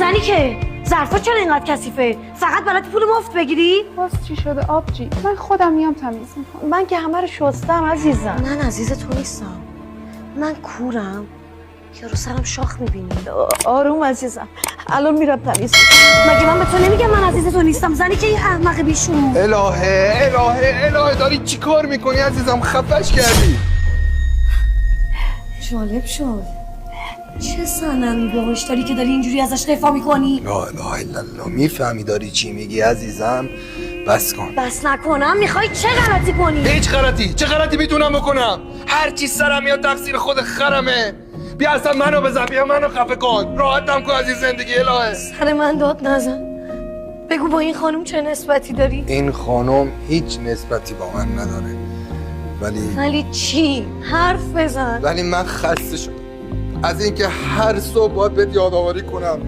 بزنی که ظرفا چرا اینقدر کثیفه؟ فقط بلدی پول مفت بگیری؟ باز چی شده آبجی؟ من خودم میام تمیز میکنم. من که همه رو شستم عزیزم. من عزیز تو نیستم، من کورم یا رو سرم شاخ میبینی؟ آروم عزیزم، الان میرم تمیز میکنم. مگه من به تو نمیگم من عزیز تو نیستم؟ زنی که این احمق بیشون. الهه داری چی کار میکنی عزیزم؟ خفش کردی. جالب شد. چه صنمی باهوش داری که داری اینجوری ازش دفاع میکنی؟ لا اله الا الله. میفهمی داری چی میگی عزیزم؟ بس کن. بس نکنم میخوای چه غلطی کنی؟ هیچ غلطی. چه غلطی میتونم بکنم؟ هر چی سرم میاد تقصیر خود خرمه. بیا اصلا منو بزن، بیا منو خفه کن، راحتم کن از این زندگی. الهه سر من داد نزن. بگو با این خانم چه نسبتی داری؟ این خانم هیچ نسبتی با من نداره، ولی چی؟ حرف بزن. ولی من خسته شدم از اینکه هر صبح باید بهت یادآوری کنم